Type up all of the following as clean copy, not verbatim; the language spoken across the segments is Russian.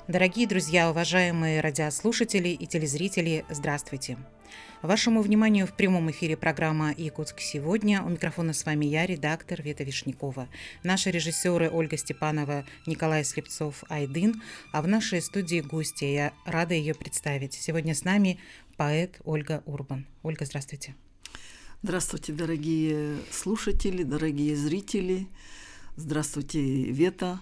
Дорогие друзья, уважаемые радиослушатели и телезрители, здравствуйте! Вашему вниманию в прямом эфире программа «Якутск сегодня». У микрофона с вами я, редактор Вета Вишнякова. Наши режиссеры Ольга Степанова, Николай Слепцов-Айдын, а в нашей студии гости. Я рада ее представить. Сегодня с нами поэт Ольга Урбан. Ольга, здравствуйте. Здравствуйте, дорогие слушатели, дорогие зрители. Здравствуйте, Вета.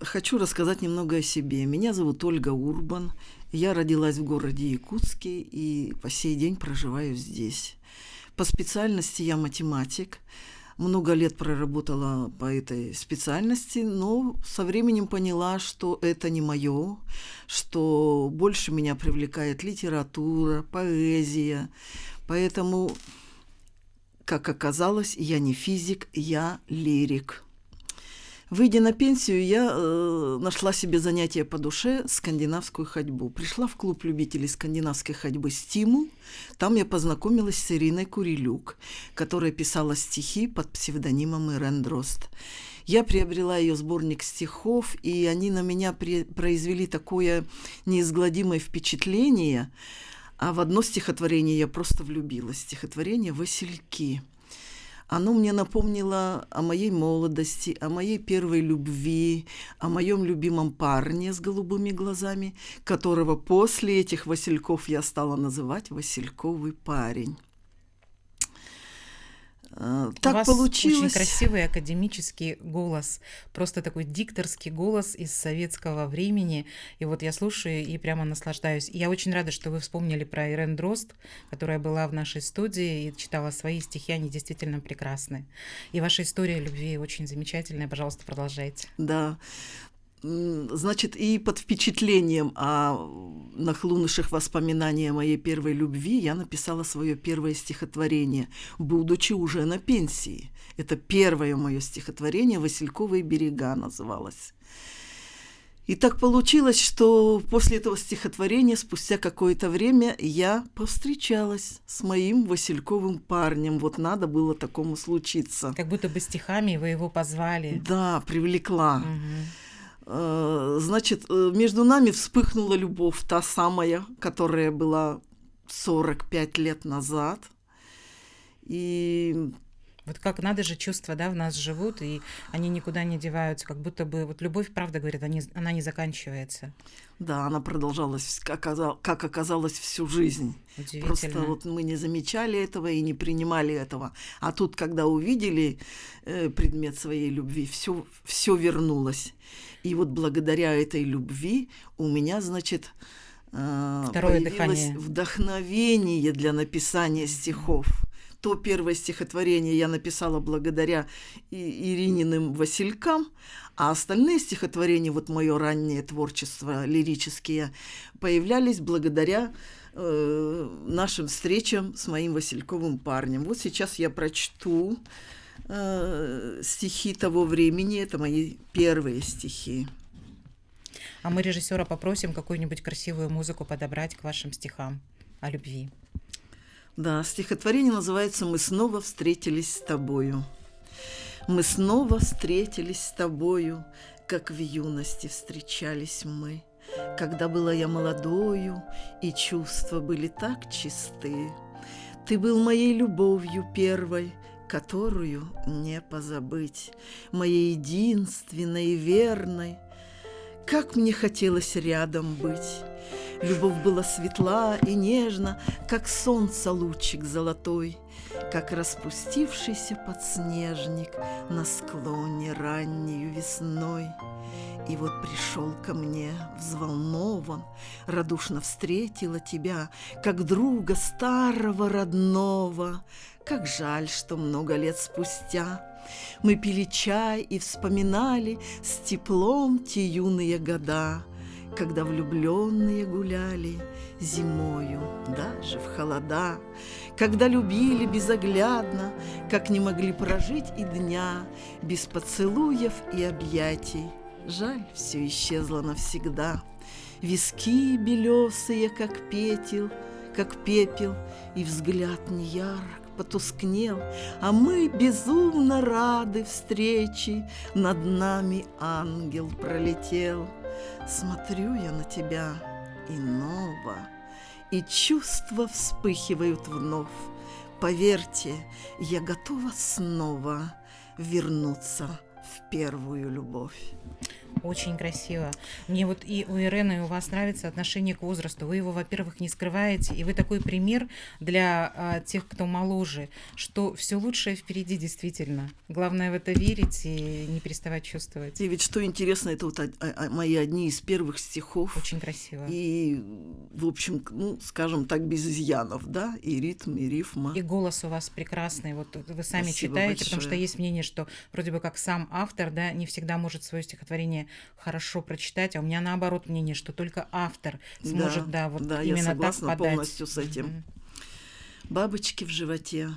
Хочу рассказать немного о себе. Меня зовут Ольга Урбан. Я родилась в городе Якутске и по сей день проживаю здесь. По специальности я математик. Много лет проработала по этой специальности, но со временем поняла, что это не мое, что больше меня привлекает литература, поэзия. Поэтому, как оказалось, я не физик, я лирик. Выйдя на пенсию, я нашла себе занятие по душе – скандинавскую ходьбу. Пришла в клуб любителей скандинавской ходьбы «Стимул». Там я познакомилась с Ириной Курилюк, которая писала стихи под псевдонимом Ирен Дрозд. Я приобрела ее сборник стихов, и они на меня произвели такое неизгладимое впечатление. А в одно стихотворение я просто влюбилась. Стихотворение «Васильки». Оно мне напомнило о моей молодости, о моей первой любви, о моем любимом парне с голубыми глазами, которого после этих васильков я стала называть «Васильковый парень». Так у вас получилось. Очень красивый академический голос, просто такой дикторский голос из советского времени. И вот я слушаю и прямо наслаждаюсь. И я очень рада, что вы вспомнили про Ирен Дрозд, которая была в нашей студии и читала свои стихи, они действительно прекрасны. И ваша история любви очень замечательная. Пожалуйста, продолжайте. Да. Значит, и под впечатлением о нахлынувших воспоминаний о моей первой любви я написала свое первое стихотворение, будучи уже на пенсии. Это первое мое стихотворение «Васильковые берега» называлось. И так получилось, что после этого стихотворения, спустя какое-то время, я повстречалась с моим васильковым парнем. Вот надо было такому случиться. Как будто бы стихами вы его позвали. Да, привлекла. Угу. Значит, между нами вспыхнула любовь, та самая, которая была 45 лет назад. И вот как надо же, чувства, да, в нас живут, и они никуда не деваются, как будто бы вот любовь, правда, говорит, она не заканчивается. Да, она продолжалась, как оказалось, всю жизнь. Просто вот мы не замечали этого и не принимали этого. А тут, когда увидели предмет своей любви, все вернулось. И вот благодаря этой любви у меня, значит, появилось вдохновение для написания стихов. То первое стихотворение я написала благодаря Ирининым василькам, а остальные стихотворения, вот мое раннее творчество, лирические, появлялись благодаря нашим встречам с моим васильковым парнем. Вот сейчас я прочту стихи того времени, это мои первые стихи. А мы режиссера попросим какую-нибудь красивую музыку подобрать к вашим стихам о любви. Да, стихотворение называется «Мы снова встретились с тобою». Мы снова встретились с тобою, как в юности встречались мы, когда была я молодою, и чувства были так чисты. Ты был моей любовью первой, которую не позабыть, моей единственной и верной. Как мне хотелось рядом быть. Любовь была светла и нежна, как солнце лучик золотой, как распустившийся подснежник на склоне раннею весной. И вот пришел ко мне взволнован, радушно встретила тебя, как друга старого родного. Как жаль, что много лет спустя мы пили чай и вспоминали с теплом те юные года, когда влюбленные гуляли зимою, даже в холода, когда любили безоглядно, как не могли прожить и дня без поцелуев и объятий. Жаль, все исчезло навсегда. Виски белесые, как пепел, и взгляд неярк потускнел, а мы безумно рады встрече, над нами ангел пролетел. Смотрю я на тебя иного, и чувства вспыхивают вновь. Поверьте, я готова снова вернуться в первую любовь. Очень красиво. Мне вот и у Ирены, и у вас нравится отношение к возрасту. Вы его, во-первых, не скрываете, и вы такой пример для тех, кто моложе, что все лучшее впереди действительно. Главное в это верить и не переставать чувствовать. И ведь что интересно, это вот мои одни из первых стихов. Очень красиво. И, в общем, ну, скажем так, без изъянов, да, и ритм, и рифма. И голос у вас прекрасный. Вот вы сами Спасибо читаете, большое. потому что есть мнение, что вроде бы как сам автор, да, не всегда может свое стихотворение хорошо прочитать, а у меня наоборот мнение, что только автор сможет, да, вот да, именно я согласна так подать. Полностью с этим. Бабочки в животе.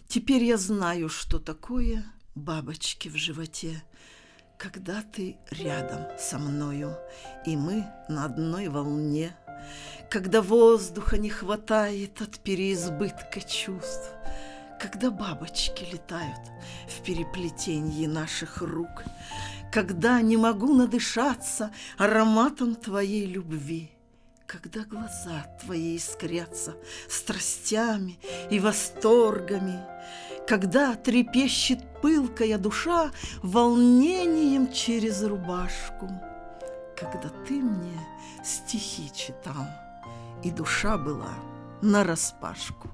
Теперь я знаю, что такое бабочки в животе, когда ты рядом со мною, и мы на одной волне, когда воздуха не хватает от переизбытка чувств, когда бабочки летают в переплетении наших рук, когда не могу надышаться ароматом твоей любви, когда глаза твои искрятся страстями и восторгами, когда трепещет пылкая душа волнением через рубашку, когда ты мне стихи читал, и душа была нараспашку.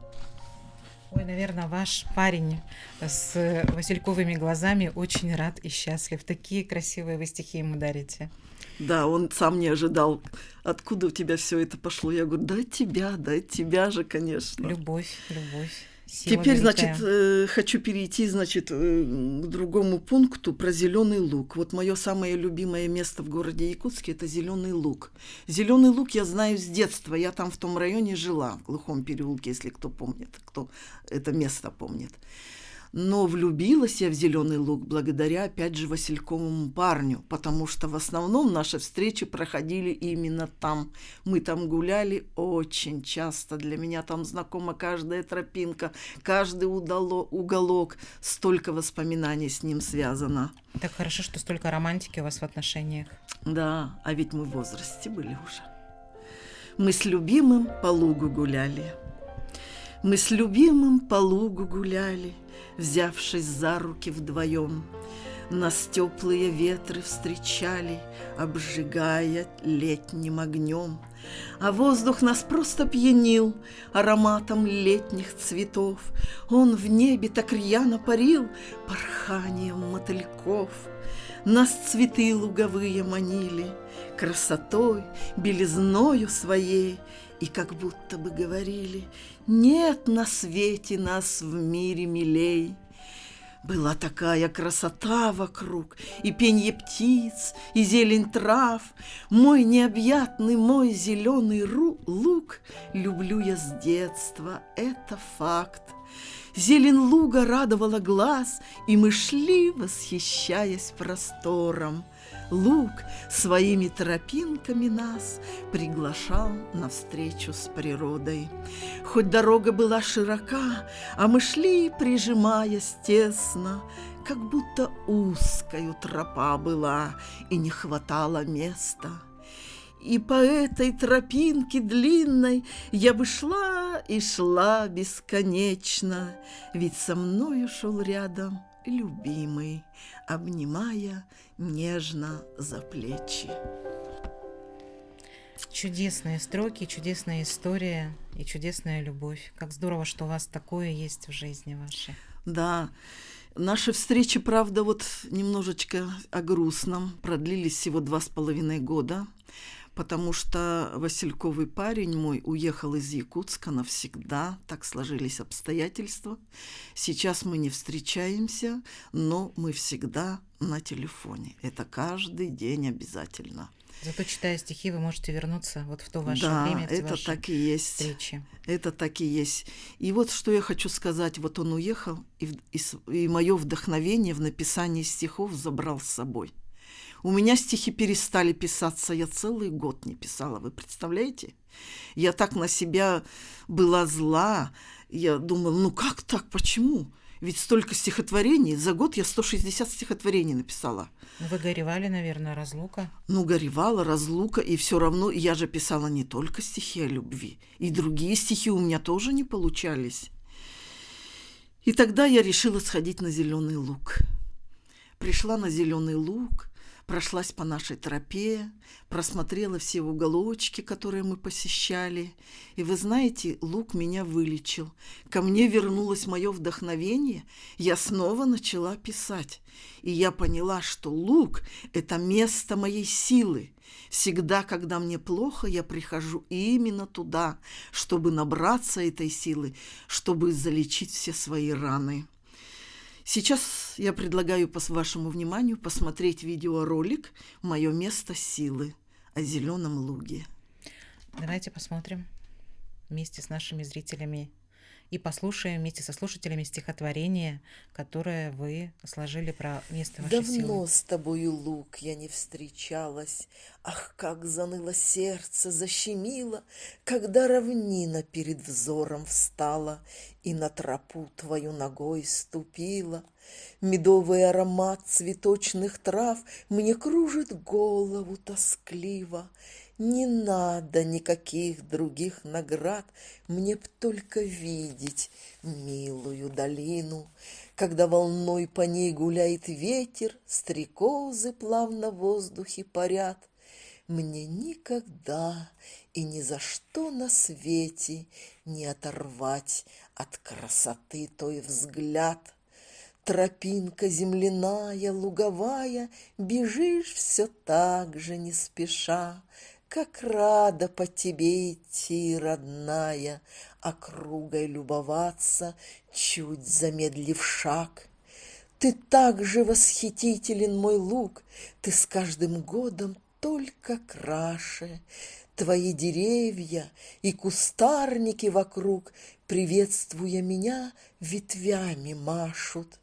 Ой, наверное, ваш парень с васильковыми глазами очень рад и счастлив. Такие красивые вы стихи ему дарите. Да, он сам не ожидал, откуда у тебя все это пошло. Я говорю, да от тебя же, конечно. Любовь, любовь. Сила Теперь, великая. значит, хочу перейти, значит, к другому пункту про Зеленый Луг. Вот мое самое любимое место в городе Якутске – это Зеленый Луг. Зеленый Луг я знаю с детства. Я там в том районе жила, в Глухом переулке, если кто помнит, кто это место помнит. Но влюбилась я в Зеленый Луг благодаря, опять же, васильковому парню, потому что в основном наши встречи проходили именно там. Мы там гуляли очень часто. Для меня там знакома каждая тропинка, каждый уголок. Столько воспоминаний с ним связано. Так хорошо, что столько романтики у вас в отношениях. Да, а ведь мы в возрасте были уже. Мы с любимым по лугу гуляли. Мы с любимым по лугу гуляли, взявшись за руки вдвоем. Нас теплые ветры встречали, обжигая летним огнем. А воздух нас просто пьянил ароматом летних цветов. Он в небе так рьяно парил порханием мотыльков. Нас цветы луговые манили красотой, белизною своей, и как будто бы говорили: нет на свете нас в мире милей. Была такая красота вокруг, и пенье птиц, и зелень трав. Мой необъятный, мой зеленый луг люблю я с детства, это факт. Зелень луга радовала глаз, и мы шли, восхищаясь простором. Луг своими тропинками нас приглашал навстречу с природой. Хоть дорога была широка, а мы шли, прижимаясь тесно, как будто узкою тропа была, и не хватало места. И по этой тропинке длинной я бы шла и шла бесконечно, ведь со мною шел рядом любимый, обнимая нежно за плечи. Чудесные строки, чудесная история и чудесная любовь. Как здорово, что у вас такое есть в жизни вашей. Да, наши встречи, правда, вот немножечко о грустном, продлились всего 2,5 года, потому что васильковый парень мой уехал из Якутска навсегда, так сложились обстоятельства. Сейчас мы не встречаемся, но мы всегда на телефоне. Это каждый день обязательно. Зато, читая стихи, вы можете вернуться вот в то ваше да, время, в те это ваши так и есть. встречи. Это так и есть. И вот что я хочу сказать. Вот он уехал, и мое вдохновение в написании стихов забрал с собой. У меня стихи перестали писаться, я целый год не писала, вы представляете? Я так на себя была зла, я думала, ну как так, почему? Ведь столько стихотворений, за год я 160 стихотворений написала. Вы горевали, наверное, разлука? Ну, горевала, разлука, и все равно я же писала не только стихи о любви, и другие стихи у меня тоже не получались. И тогда я решила сходить на Зеленый луг. Пришла на Зеленый луг, прошлась по нашей тропе, просмотрела все уголочки, которые мы посещали. И вы знаете, луг меня вылечил. Ко мне вернулось мое вдохновение. Я снова начала писать. И я поняла, что луг – это место моей силы. Всегда, когда мне плохо, я прихожу именно туда, чтобы набраться этой силы, чтобы залечить все свои раны. Сейчас я предлагаю вашему вниманию посмотреть видеоролик «Мое место силы» о Зеленом луге. Давайте посмотрим вместе с нашими зрителями и послушаем вместе со слушателями стихотворение, которое вы сложили про место вашей силы. Давно с тобою, луг, я не встречалась. Ах, как заныло сердце, защемило, когда равнина перед взором встала и на тропу твою ногой ступила. Медовый аромат цветочных трав мне кружит голову тоскливо. Не надо никаких других наград, мне б только видеть милую долину. Когда волной по ней гуляет ветер, стрекозы плавно в воздухе парят. Мне никогда и ни за что на свете не оторвать от красоты той взгляд. Тропинка земляная, луговая, бежишь все так же не спеша. Как рада по тебе идти, родная, округой любоваться, чуть замедлив шаг. Ты так же восхитителен, мой луг, ты с каждым годом только краше. Твои деревья и кустарники вокруг, приветствуя меня, ветвями машут.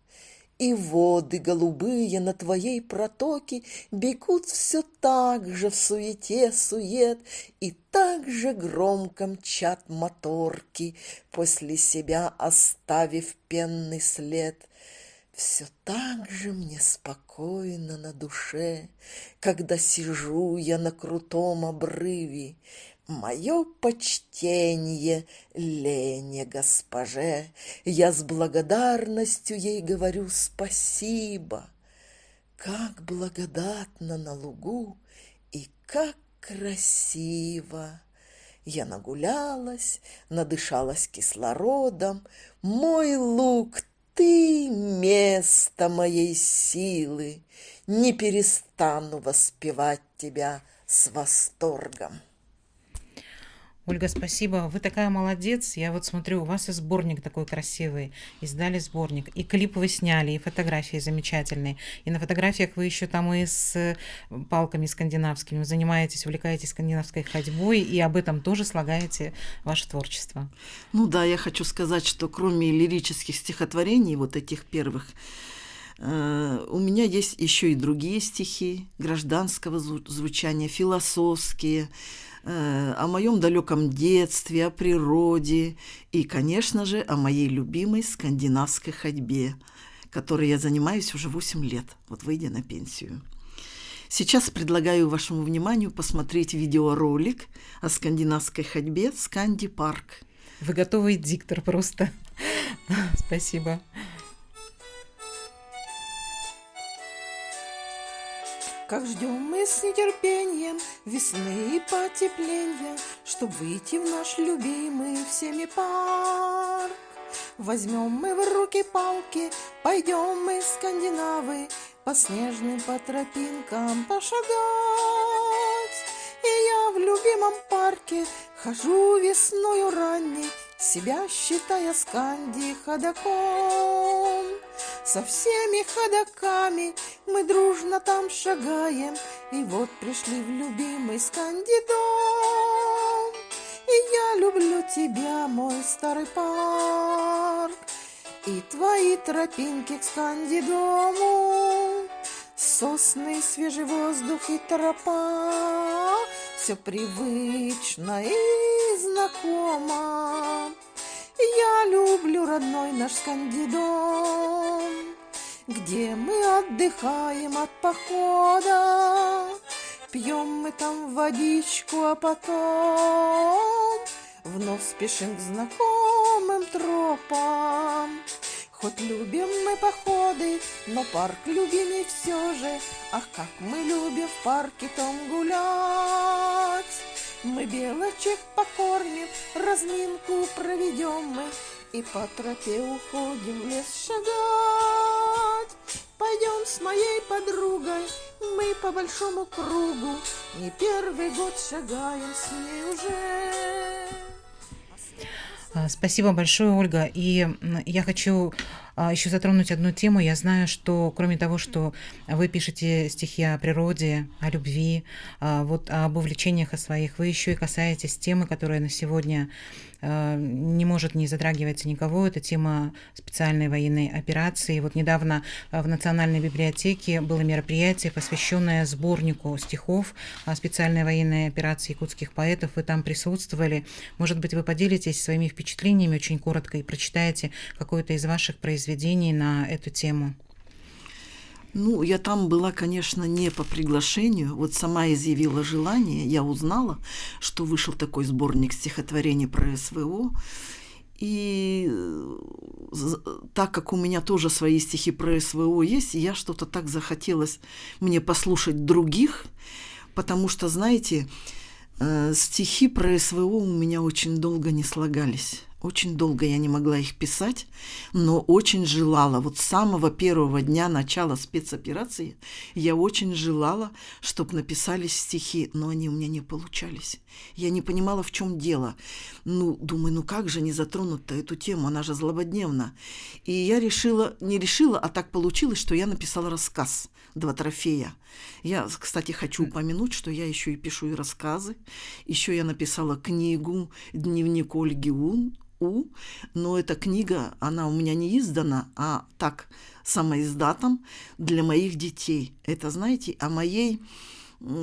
И воды голубые на твоей протоке бегут все так же в суете сует, и так же громко мчат моторки, после себя оставив пенный след. Все так же мне спокойно на душе, когда сижу я на крутом обрыве. Мое почтение Лене госпоже, я с благодарностью ей говорю спасибо. Как благодатно на лугу и как красиво! Я нагулялась, надышалась кислородом. Мой луг, ты место моей силы, не перестану воспевать тебя с восторгом. Ольга, спасибо. Вы такая молодец. Я вот смотрю, у вас и сборник такой красивый. Издали сборник. И клип вы сняли, и фотографии замечательные. И на фотографиях вы еще там и с палками скандинавскими. Вы занимаетесь, увлекаетесь скандинавской ходьбой, и об этом тоже слагаете ваше творчество. Ну да, я хочу сказать, что кроме лирических стихотворений, вот этих первых, у меня есть еще и другие стихи гражданского звучания, философские, о моем далеком детстве, о природе и, конечно же, о моей любимой скандинавской ходьбе, которой я занимаюсь уже 8 лет, вот выйдя на пенсию. Сейчас предлагаю вашему вниманию посмотреть видеоролик о скандинавской ходьбе «Сканди Парк». Вы готовый диктор просто. Спасибо. Как ждем мы с нетерпением весны и потепления, чтоб выйти в наш любимый всеми парк. Возьмем мы в руки палки, пойдем мы, скандинавы, по снежным по тропинкам пошагать. И я в любимом парке хожу весною ранней, себя считая сканди ходоком. Со всеми ходоками мы дружно там шагаем, и вот пришли в любимый сканди дом. И я люблю тебя, мой старый парк, и твои тропинки к сканди дому. Сосны, свежий воздух и тропа, все привычно и знакомо. Я люблю родной наш Скандидом, где мы отдыхаем от похода, пьем мы там водичку, а потом вновь спешим к знакомым тропам. Хоть любим мы походы, но парк любимый все же. Ах, как мы любим в парке том гулять. Мы белочек покормим, разминку проведем мы, и по тропе уходим в лес шагать. Пойдем с моей подругой мы по большому кругу, не первый год шагаем с ней уже. Спасибо большое, Ольга. И я хочу еще затронуть одну тему. Я знаю, что кроме того, что вы пишете стихи о природе, о любви, вот об увлечениях о своих, вы еще и касаетесь темы, которая на сегодня не может не затрагивать никого. Это тема специальной военной операции. Вот недавно в Национальной библиотеке было мероприятие, посвященное сборнику стихов о специальной военной операции якутских поэтов. Вы там присутствовали. Может быть, вы поделитесь своими впечатлениями очень коротко и прочитаете какое-то из ваших произведений на эту тему. Ну, я там была, конечно, не по приглашению. Вот сама изъявила желание. Я узнала, что вышел такой сборник стихотворений про СВО. И так как у меня тоже свои стихи про СВО есть, я что-то так захотелось мне послушать других, потому что, знаете, стихи про СВО у меня очень долго не слагались. Очень долго я не могла их писать, но очень желала. Вот с самого первого дня начала спецоперации я очень желала, чтобы написались стихи, но они у меня не получались. Я не понимала, в чем дело. Думаю, как же не затронуть-то эту тему, она же злободневна. И я не решила, а так получилось, что я написала рассказ «Два трофея». Я, кстати, хочу упомянуть, что я еще и пишу и рассказы. Еще я написала книгу «Дневник Ольги но эта книга, она у меня не издана, а так, самоиздатом для моих детей. Это, знаете, о моей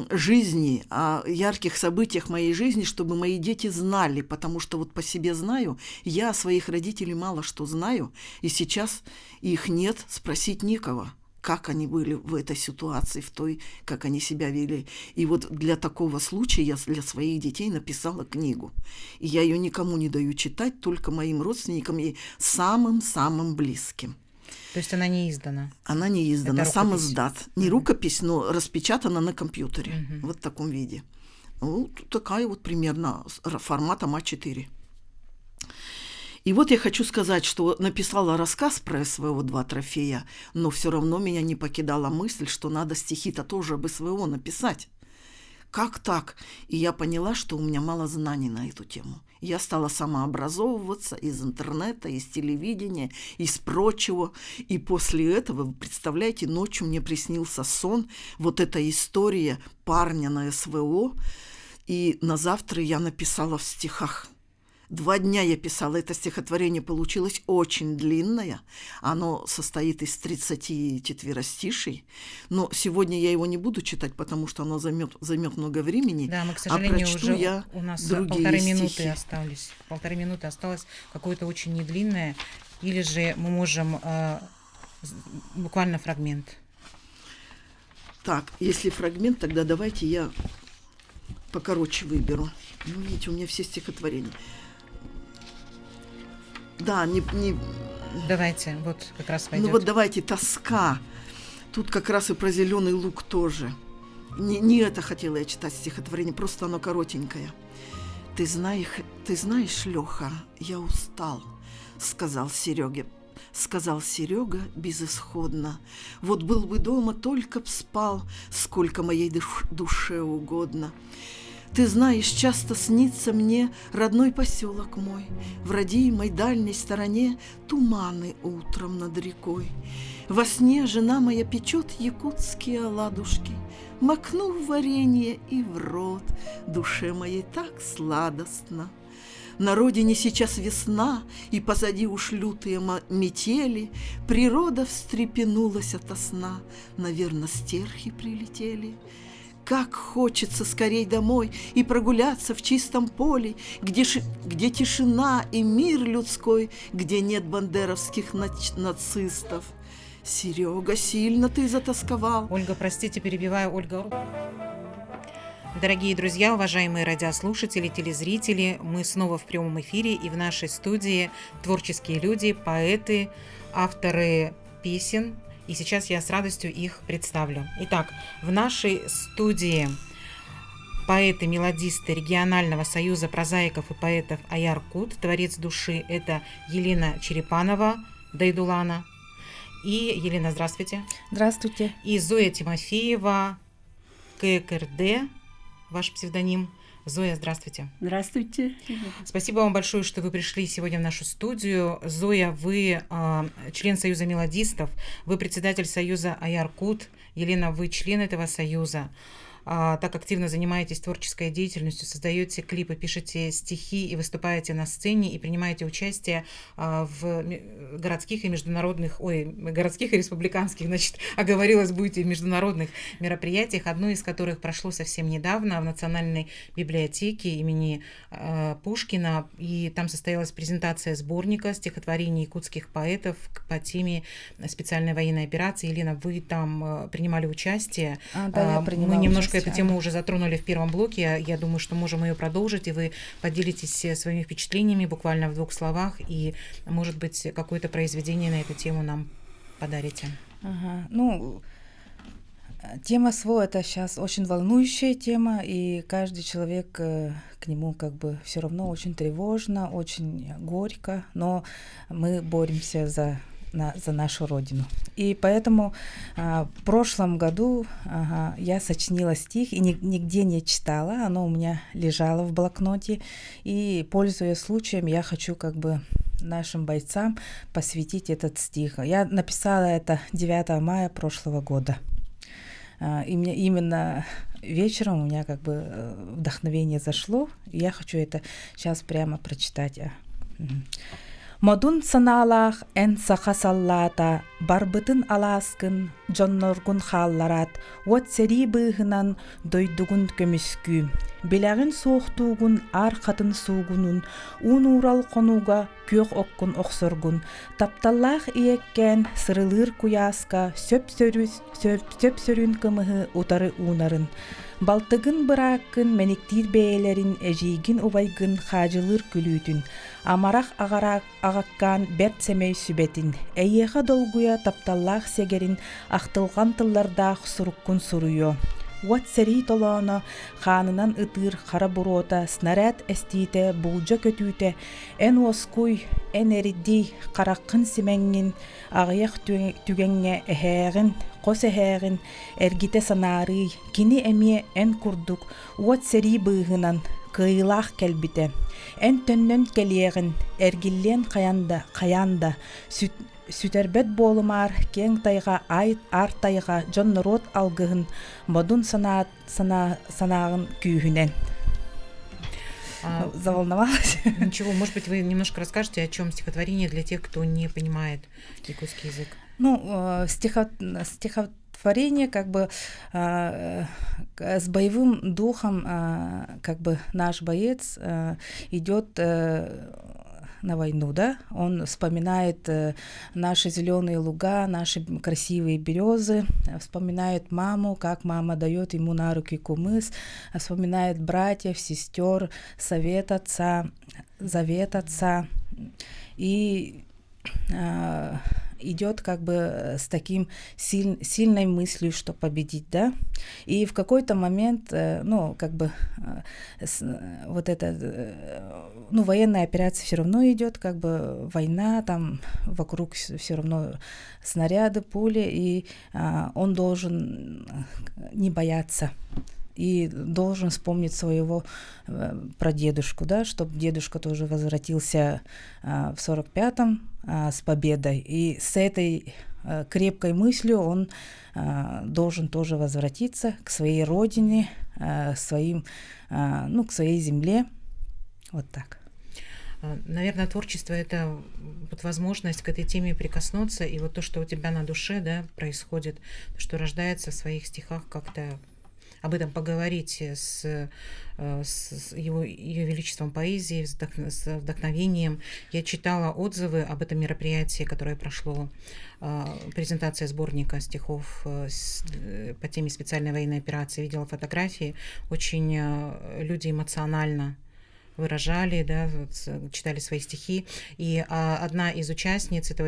жизни, о ярких событиях моей жизни, чтобы мои дети знали, потому что вот по себе знаю, я о своих родителей мало что знаю, и сейчас их нет, спросить некого, как они были в этой ситуации, в той, как они себя вели. И вот для такого случая я для своих детей написала книгу. И я ее никому не даю читать, только моим родственникам и самым-самым близким. То есть она не издана? Она не издана, сам издат. Не рукопись, но распечатана на компьютере. Вот в таком виде. Такая вот примерно форматом А4. И вот я хочу сказать, что написала рассказ про СВО «Два трофея», но все равно меня не покидала мысль, что надо стихи-то тоже об СВО написать. Как так? И я поняла, что у меня мало знаний на эту тему. Я стала самообразовываться из интернета, из телевидения, из прочего. И после этого, вы представляете, ночью мне приснился сон, вот эта история парня на СВО, и на завтра я написала в стихах. 2 дня я писала. Это стихотворение получилось очень длинное. Оно состоит из 34 стишей. Но сегодня я его не буду читать, потому что оно займет много времени. Да, мы, к сожалению, уже у нас полторы минуты осталось. Какое-то очень недлинное. Или же мы можем буквально фрагмент. Так, если фрагмент, тогда давайте я покороче выберу. Видите, у меня все стихотворения. Да, Давайте, вот как раз пойдет. Вот давайте «Тоска». Тут как раз и про зеленый луг тоже. Не это хотела я читать стихотворение, просто оно коротенькое. Ты знаешь, Лёха, я устал, сказал Серега безысходно. Вот был бы дома, только б спал, сколько моей душе угодно. Ты знаешь, часто снится мне родной поселок мой, в родимой дальней стороне туманы утром над рекой. Во сне жена моя печет якутские оладушки, макну в варенье и в рот, душе моей так сладостно. На родине сейчас весна, и позади уж лютые метели, природа встрепенулась ото сна, наверно, стерхи прилетели. Как хочется скорей домой и прогуляться в чистом поле, где тишина и мир людской, где нет бандеровских нацистов. Серега, сильно ты затасковал. Ольга, простите, перебиваю, Ольга. Дорогие друзья, уважаемые радиослушатели, телезрители, мы снова в прямом эфире, и в нашей студии творческие люди, поэты, авторы песен, и сейчас я с радостью их представлю. Итак, в нашей студии поэты-мелодисты регионального союза прозаиков и поэтов Аяр-Кут, творец души – это Елена Черепанова, Дайдулана. И Елена, здравствуйте. Здравствуйте. И Зоя Тимофеева, ККРД, ваш псевдоним. Зоя, здравствуйте. Здравствуйте. Спасибо вам большое, что вы пришли сегодня в нашу студию. Зоя, вы член Союза мелодистов, вы председатель Союза Аяр-Кут. Елена, вы член этого союза. Так активно занимаетесь творческой деятельностью, создаете клипы, пишете стихи и выступаете на сцене и принимаете участие в городских и международных, городских и республиканских, оговорилась, будете в международных мероприятиях, одно из которых прошло совсем недавно в Национальной библиотеке имени Пушкина, и там состоялась презентация сборника стихотворений якутских поэтов по теме специальной военной операции. Елена, вы там принимали участие. Да, я принимала Мы немножко участие. эту тему уже затронули в первом блоке. Я думаю, что можем ее продолжить, и вы поделитесь своими впечатлениями буквально в 2 словах, и, может быть, какое-то произведение на эту тему нам подарите. Ага. Тема СВО — это сейчас очень волнующая тема, и каждый человек к нему все равно очень тревожно, очень горько, но мы боремся за нашу родину. И поэтому в прошлом году я сочинила стих и нигде не читала, оно у меня лежало в блокноте, и, пользуясь случаем, я хочу нашим бойцам посвятить этот стих. Я написала это 9 мая прошлого года. И мне именно вечером у меня вдохновение зашло, и я хочу это сейчас прямо прочитать. Модун санаалах эн сахасаллата, барбытын аласкын, джонноргун халларат, вот сери быгынан дойдугун көміскү. Белягын соқтугун, ар қатын сугунун, ун урал қонуга, кök оккун оқсоргун. Тапталлах иеккен сырылыр куяска, сөп сөрүн кымыхы утары унарын. Балтыгын быраккын, менектир бээлерин, эжигин убайгын, хажылыр күлүтүн. Амарах агаккан берт семей сүбетин. Эйеха долгуя тапталлах сегерин, ахтылган тыллардах суруккун суруйо. Уат сери толоно, ханынан ытыр, хара бурота, снаряд эстите, булжа көтүүте, эн оскуй, эн эридди, караккын сименгин, агыяк түгенге эхэгин, кос эхэгин, эргите санарый, кини эмие эн курдук, уат сери быгынан, кыйлах келбите, эн төннөн келиэгин, эргиллен каянда, Сүтербет болумар, кең тайга, ар тайга, жон народ алгыгын, модун санагын күйүнен. Заволновалась? Ничего, может быть, вы немножко расскажете, о чем стихотворение для тех, кто не понимает якутский язык. Стихотворение с боевым духом, наш боец идет на войну, да, он вспоминает наши зеленые луга, наши красивые березы, вспоминает маму, как мама дает ему на руки кумыс, вспоминает братьев, сестер, завет отца, и идет с таким сильной мыслью, что победить, да, и в какой-то момент, военная операция все равно идет, война, там вокруг все равно снаряды, пули, и он должен не бояться. И должен вспомнить своего прадедушку, да, чтобы дедушка тоже возвратился в 45-м с победой. И с этой крепкой мыслью он должен тоже возвратиться к своей родине, к своей земле. Вот так. Наверное, творчество — это возможность к этой теме прикоснуться, и то, что у тебя на душе, да, происходит, то, что рождается в своих стихах, как-то об этом поговорить с Ее Величеством поэзии, с вдохновением. Я читала отзывы об этом мероприятии, которое прошло, презентация сборника стихов по теме специальной военной операции. Видела фотографии, очень люди эмоционально выражали, да, читали свои стихи. И одной из участников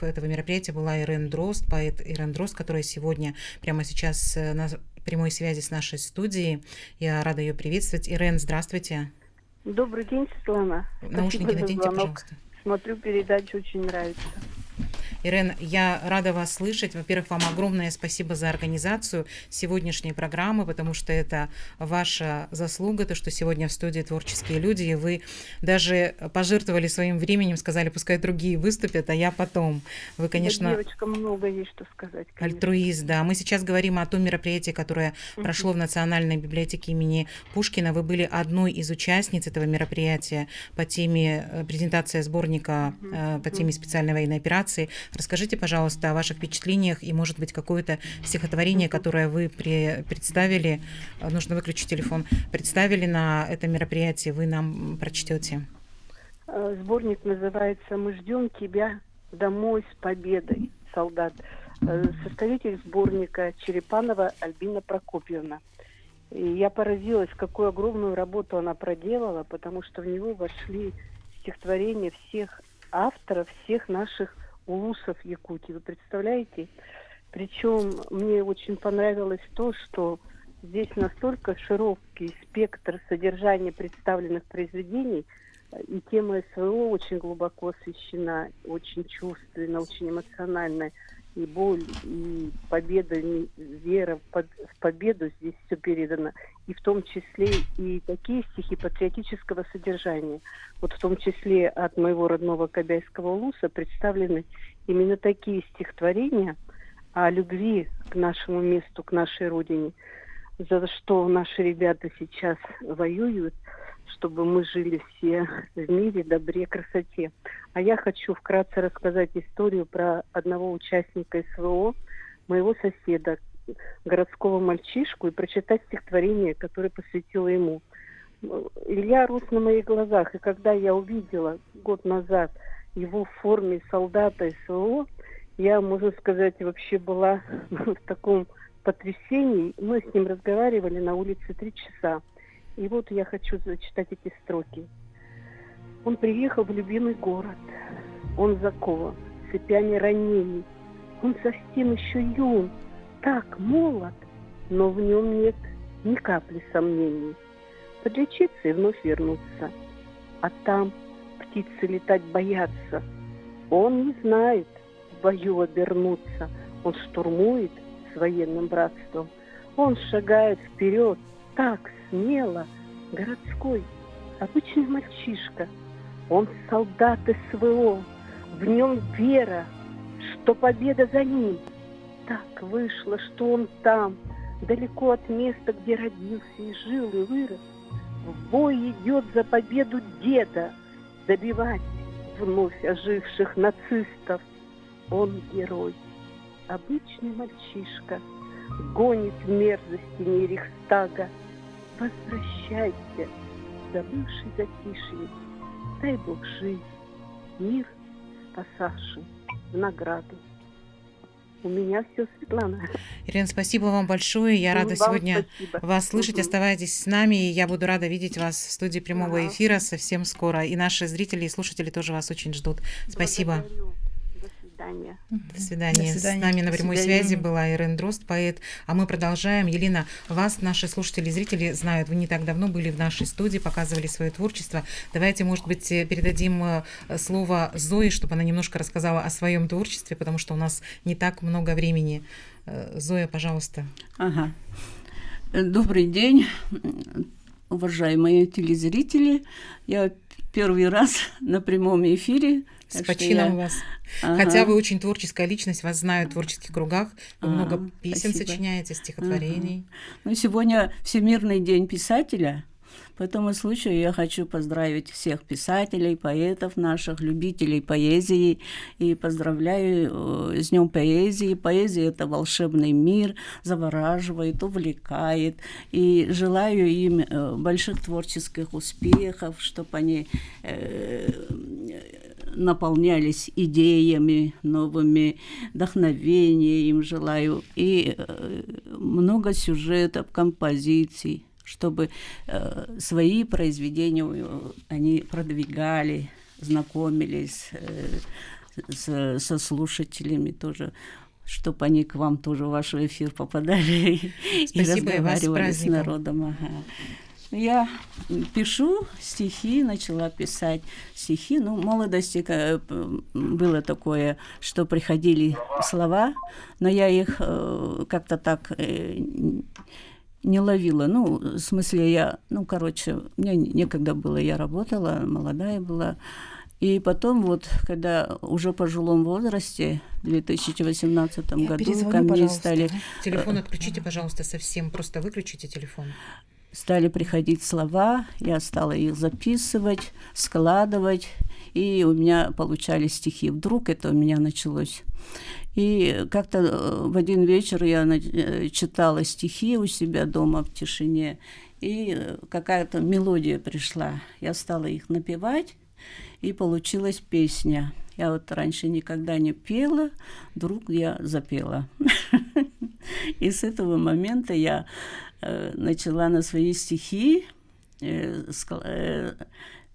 этого мероприятия была Ирен Дрозд, поэт Ирен Дрозд, которая сегодня, прямо сейчас на прямой связи с нашей студией. Я рада ее приветствовать. Ирен, здравствуйте. Добрый день, Светлана. Наушники наденьте, пожалуйста. Смотрю передачу, очень нравится. Ирен, я рада вас слышать. Во-первых, вам огромное спасибо за организацию сегодняшней программы, потому что это ваша заслуга, то, что сегодня в студии творческие люди, и вы даже пожертвовали своим временем, сказали, пускай другие выступят, а я потом. Вы, конечно... Да, девочка, много есть что сказать. Конечно. Альтруист, да. Мы сейчас говорим о том мероприятии, которое прошло в Национальной библиотеке имени Пушкина. Вы были одной из участниц этого мероприятия по теме презентация сборника по теме специальной военной операции. Расскажите, пожалуйста, о ваших впечатлениях и, может быть, какое-то стихотворение, которое вы представили, нужно выключить телефон, представили на этом мероприятии, вы нам прочтете. Сборник называется «Мы ждем тебя домой с победой, солдат». Составитель сборника Черепанова Альбина Прокопьевна. И я поразилась, какую огромную работу она проделала, потому что в него вошли стихотворения всех авторов, всех наших улусов Якутии. Вы представляете? Причем мне очень понравилось то, что здесь настолько широкий спектр содержания представленных произведений, и тема СВО очень глубоко освещена, очень чувственно, очень эмоционально. И боль, и победа, и вера в победу здесь все передано. И в том числе и такие стихи патриотического содержания. Вот в том числе от моего родного Кобяйского улуса представлены именно такие стихотворения о любви к нашему месту, к нашей родине, за что наши ребята сейчас воюют, чтобы мы жили все в мире, добре, красоте. А я хочу вкратце рассказать историю про одного участника СВО, моего соседа, городского мальчишку, и прочитать стихотворение, которое посвятила ему. Илья рос на моих глазах, и когда я увидела год назад его в форме солдата СВО, я, можно сказать, вообще была в таком потрясении. Мы с ним разговаривали на улице 3 часа. И вот я хочу зачитать эти строки. Он приехал в любимый город. Он закован цепями ранений. Он совсем еще юн, так молод, но в нем нет ни капли сомнений. Подлечиться и вновь вернуться. А там птицы летать боятся. Он не знает в бою обернуться. Он штурмует с военным братством. Он шагает вперед так смело, городской, обычный мальчишка. Он солдат СВО, в нем вера, что победа за ним. Так вышло, что он там, далеко от места, где родился и жил, и вырос. В бой идет за победу деда, добивать вновь оживших нацистов. Он герой, обычный мальчишка, гонит в мерзости теней Рейхстага. Возвращайся, забывший затишье, дай Бог жизнь, мир спасавший в награду. У меня все, Светлана. Ирина, спасибо вам большое. Я рада сегодня вас слышать. Оставайтесь с нами, и я буду рада видеть вас в студии прямого эфира совсем скоро. И наши зрители и слушатели тоже вас очень ждут. Спасибо. До свидания. С нами на прямой связи была Ирен Дрозд, поэт. А мы продолжаем. Елена, вас наши слушатели и зрители знают. Вы не так давно были в нашей студии, показывали свое творчество. Давайте, может быть, передадим слово Зое, чтобы она немножко рассказала о своем творчестве, потому что у нас не так много времени. Зоя, пожалуйста. Ага. Добрый день, уважаемые телезрители. Я первый раз на прямом эфире. С почином вас. Хотя вы очень творческая личность, вас знают в творческих кругах, вы много песен сочиняете, стихотворений. Ну, сегодня Всемирный день писателя, По этому случаю я хочу поздравить всех писателей, поэтов наших, любителей поэзии. И поздравляю с Днем поэзии. Поэзия – это волшебный мир, завораживает, увлекает. И желаю им больших творческих успехов, чтобы они наполнялись идеями новыми, вдохновением им желаю. И много сюжетов, композиций, чтобы свои произведения они продвигали, знакомились со слушателями тоже, чтобы они к вам тоже в ваш эфир попадали. Спасибо, и разговаривали с народом. Ага. Я пишу стихи, начала писать стихи. Ну, в молодости было такое, что приходили слова, но я их как-то так не ловила. Ну, в смысле, мне некогда было, я работала, молодая была. И потом вот, когда уже в пожилом возрасте, в 2018 году, ко мне стали... Телефон отключите, пожалуйста, совсем, просто выключите телефон. Стали приходить слова, я стала их записывать, складывать, и у меня получались стихи. Вдруг это у меня началось. И как-то в один вечер я читала стихи у себя дома в тишине, и какая-то мелодия пришла. Я стала их напевать, и получилась песня. Я вот раньше никогда не пела, вдруг я запела. И с этого момента я начала на свои стихи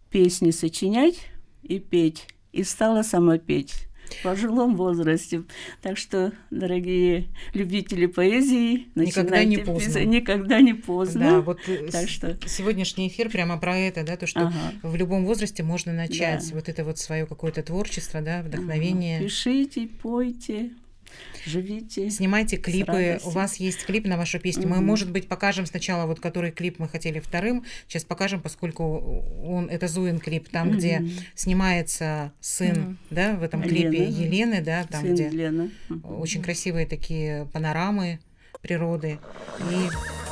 песни сочинять и петь. И стала сама петь в пожилом возрасте. Так что, дорогие любители поэзии, никогда не поздно. Никогда не поздно. Да, вот так что... сегодняшний эфир прямо про это, да, то, что в любом возрасте можно начать вот это вот свое какое-то творчество, да, вдохновение. Пишите, пойте. Живите. Снимайте клипы. У вас есть клип на вашу песню. Мы, может быть, покажем сначала, вот который клип мы хотели вторым. Сейчас покажем, поскольку это Зуин клип, там, где снимается сын, да, в этом клипе Елены, да, там, сын где Лена. Очень красивые такие панорамы природы. И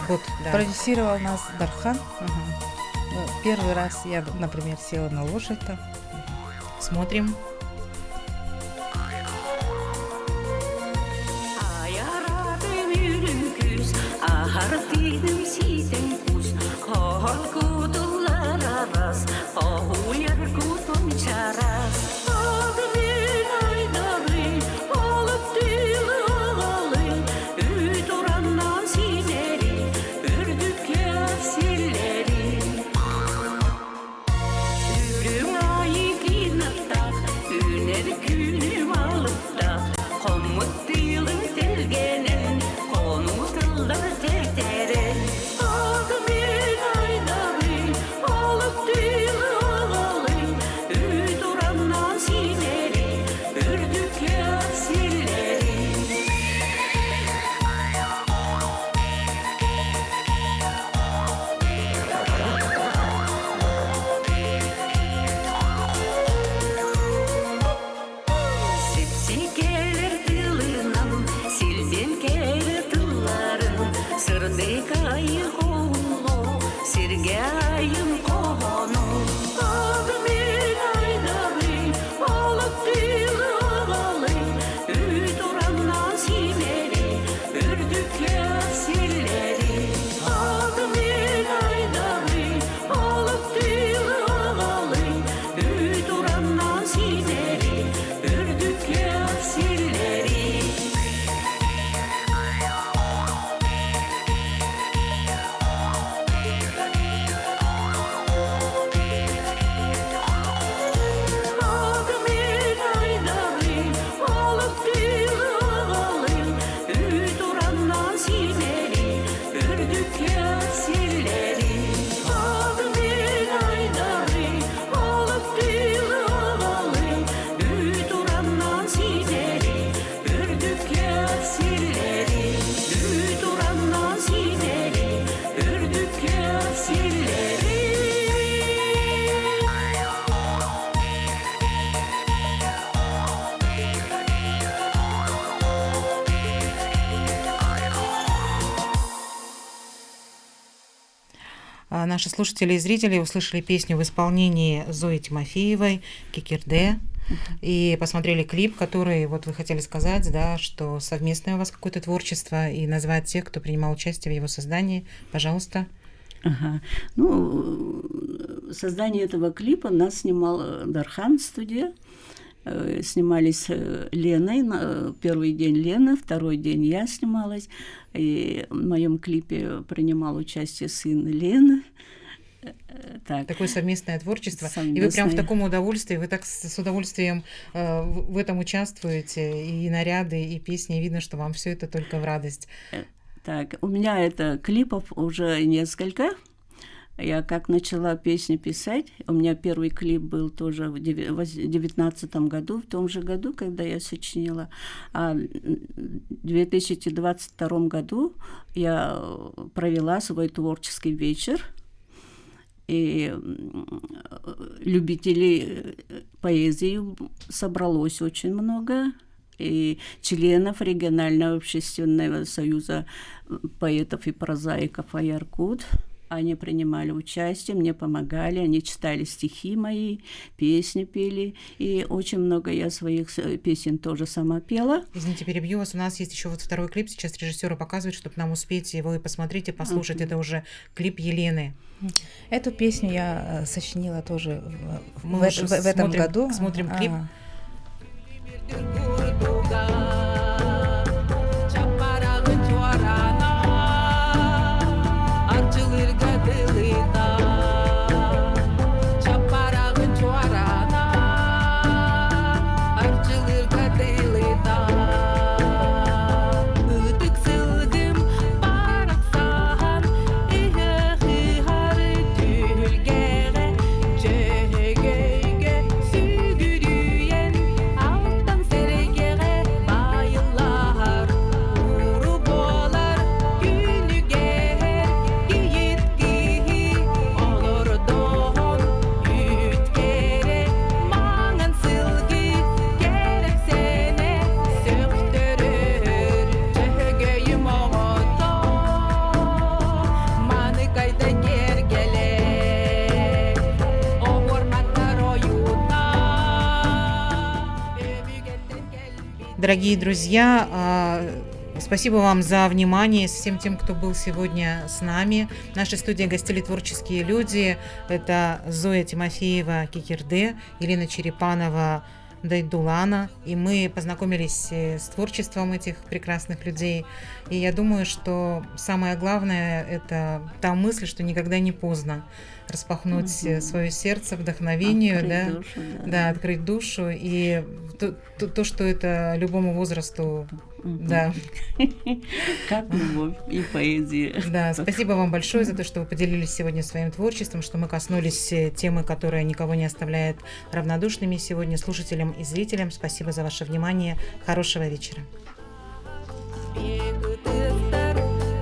вот, да. Продюсировал нас Дархан. Первый раз я, например, села на лошадь там. Смотрим. Hartidim siten kus, hol kudular aras, hol yer kudun charas. Admin aydarı, alıp dil ağalı, üdurandan sineri, ürdük kefsilleri. Ürün ayı ginattak, Наши слушатели и зрители услышали песню в исполнении Зои Тимофеевой «Кикирде» и посмотрели клип, который, вот вы хотели сказать, да, что совместное у вас какое-то творчество, и назвать тех, кто принимал участие в его создании. Пожалуйста. Ага. Ну, создание этого клипа нас снимал Дархан студия. Снимались Леной. Первый день Лена, второй день я снималась. И в моем клипе принимал участие сын Лены. Так. Такое совместное творчество. Совместное. И вы прям в таком удовольствии, вы так с удовольствием в этом участвуете, и наряды, и песни, и видно, что вам все это только в радость. Так, у меня это клипов уже несколько. Я как начала песни писать, у меня первый клип был тоже в 2019 году, в том же году, когда я сочинила. А в 2022 году я провела свой творческий вечер. И любителей поэзии собралось очень много. И членов регионального общественного союза поэтов и прозаиков «Аяркут». Они принимали участие, мне помогали, они читали стихи мои, песни пели. И очень много я своих песен тоже сама пела. Извините, перебью вас. У нас есть еще вот второй клип. Сейчас режиссеры показывают, чтобы нам успеть его и посмотреть, и послушать. Это уже клип Елены. Эту песню я сочинила тоже Мы в этом году. Смотрим клип. Дорогие друзья, спасибо вам за внимание, всем тем, кто был сегодня с нами. В нашей студии гостили творческие люди. Это Зоя Тимофеева «Кикирде», Елена Черепанова Дайдулана. И мы познакомились с творчеством этих прекрасных людей. И я думаю, что самое главное – это та мысль, что никогда не поздно распахнуть свое сердце вдохновению, открыть душу, да, открыть душу, и то, что это любому возрасту, да. Как любовь и поэзия. Да, спасибо вам большое за то, что вы поделились сегодня своим творчеством, что мы коснулись темы, которая никого не оставляет равнодушными сегодня слушателям и зрителям. Спасибо за ваше внимание. Хорошего вечера.